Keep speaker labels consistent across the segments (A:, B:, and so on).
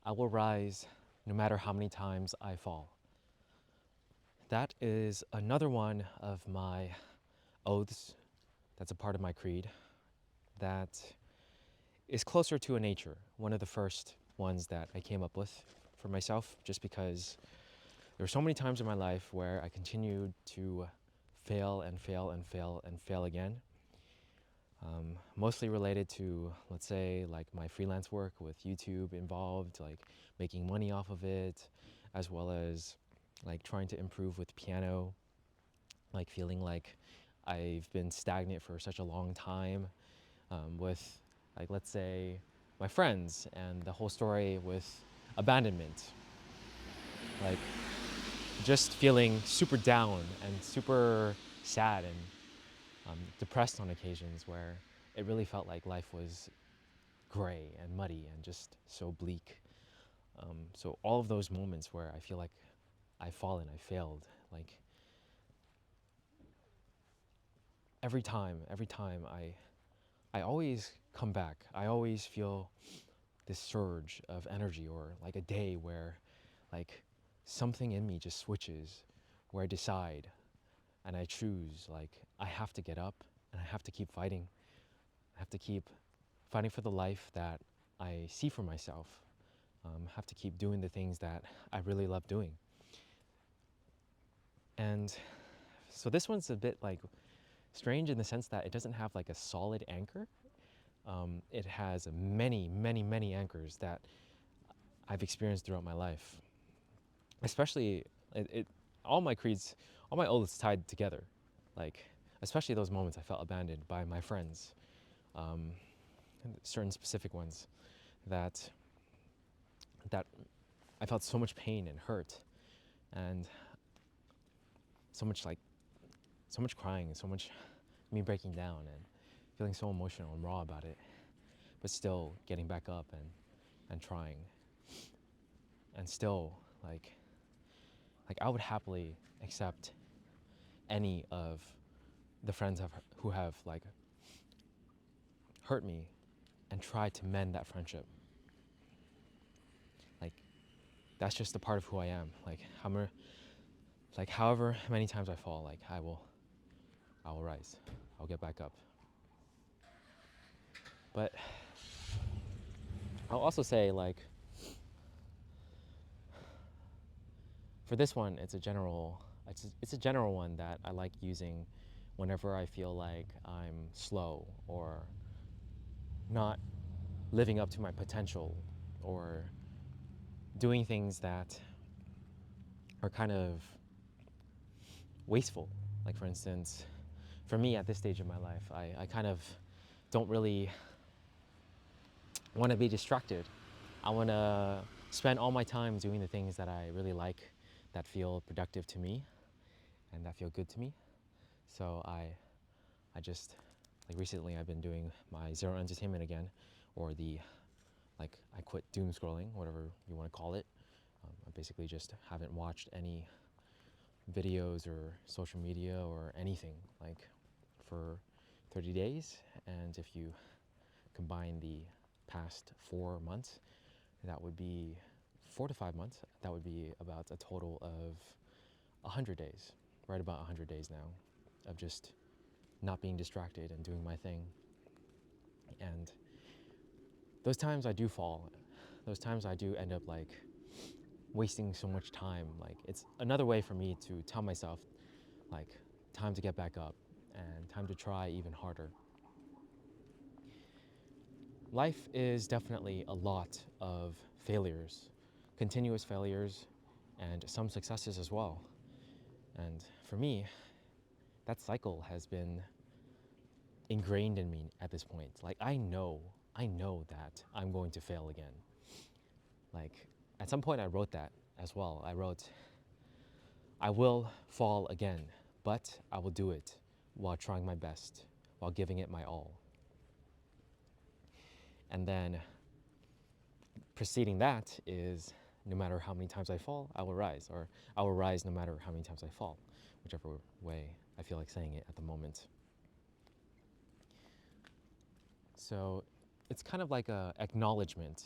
A: I will rise no matter how many times I fall. That is another one of my oaths that's a part of my creed that is closer to a nature, one of the first ones that I came up with for myself, just because there were so many times in my life where I continued to fail and fail and fail and fail again. Mostly related to, let's say, like my freelance work with YouTube involved, like making money off of it, as well as like trying to improve with piano, like feeling like I've been stagnant for such a long time with, like, let's say, my friends and the whole story with abandonment. Like, just feeling super down and super sad and depressed on occasions where it really felt like life was gray and muddy and just so bleak. So all of those moments where I feel like I've fallen, I failed, like every time I always come back. I always feel this surge of energy, or like a day where like something in me just switches, where I decide and I choose, like, I have to get up and I have to keep fighting. I have to keep fighting for the life that I see for myself. Have to keep doing the things that I really love doing. And so this one's a bit like strange in the sense that it doesn't have like a solid anchor. It has many, many, many anchors that I've experienced throughout my life. Especially, all my creeds, all my oaths tied together. Like, especially those moments I felt abandoned by my friends. Um, Certain specific ones that that I felt so much pain and hurt, and so much like so much crying, so much me breaking down and feeling so emotional and raw about it, but still getting back up and trying, and still like I would happily accept any of the friends who have like hurt me and try to mend that friendship. Like, that's just a part of who I am. Like however many times I fall, like I will rise. I'll get back up. But I'll also say, like, for this one, it's a general one that I like using whenever I feel like I'm slow or not living up to my potential, or doing things that are kind of wasteful. Like, for instance, for me at this stage of my life, I kind of don't really want to be distracted. I want to spend all my time doing the things that I really like, that feel productive to me, and that feel good to me. So I just, like, recently I've been doing my zero entertainment again, or the, like, I quit doom scrolling, whatever you want to call it. I basically just haven't watched any videos or social media or anything, like, for 30 days. And if you combine the past 4 months, that would be 4 to 5 months. That would be about a total of 100 days, right about 100 days now, of just not being distracted and doing my thing. And those times I do fall. Those times I do end up like wasting so much time. Like, it's another way for me to tell myself, like, time to get back up and time to try even harder. Life is definitely a lot of failures, continuous failures, and some successes as well. And for me, that cycle has been ingrained in me at this point. Like, I know that I'm going to fail again. Like, at some point I wrote that as well. I wrote, I will fall again, but I will do it while trying my best, while giving it my all. And then preceding that is, no matter how many times I fall, I will rise, or I will rise no matter how many times I fall, whichever way I feel like saying it at the moment. So it's kind of like a acknowledgement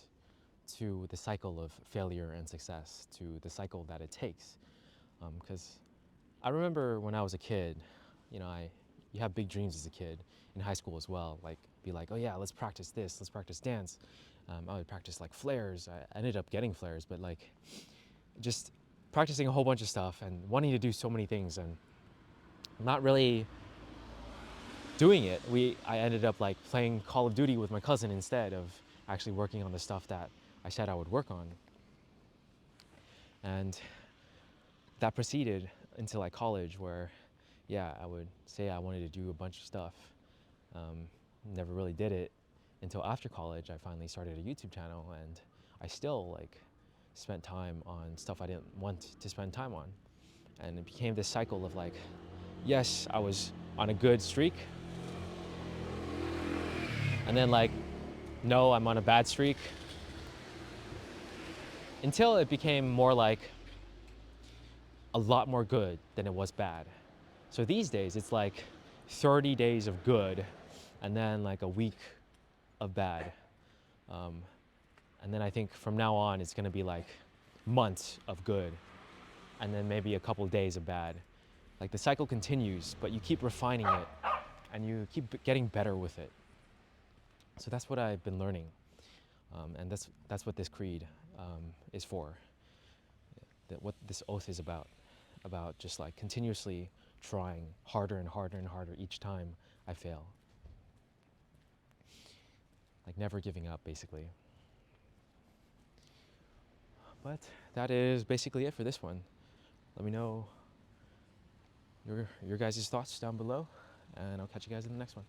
A: to the cycle of failure and success, to the cycle that it takes. Because I remember when I was a kid, you have big dreams as a kid, in high school as well. Like, be like, oh yeah, let's practice this, let's practice dance. I would practice like flares. I ended up getting flares, but like, just practicing a whole bunch of stuff and wanting to do so many things and not really doing it. I ended up like playing Call of Duty with my cousin instead of actually working on the stuff that I said I would work on. And that proceeded into like college, where yeah, I would say I wanted to do a bunch of stuff. Never really did it until after college. I finally started a YouTube channel, and I still like spent time on stuff I didn't want to spend time on. And it became this cycle of like, yes, I was on a good streak, and then like, no, I'm on a bad streak, until it became more like a lot more good than it was bad. So these days it's like 30 days of good and then like a week of bad. And then I think from now on it's gonna be like months of good and then maybe a couple days of bad. Like the cycle continues, but you keep refining it and you keep getting better with it. So that's what I've been learning. And that's what this creed is for. What this oath is about just like continuously trying harder and harder and harder each time I fail. Like never giving up, basically. But that is basically it for this one. Let me know your guys' thoughts down below, and I'll catch you guys in the next one.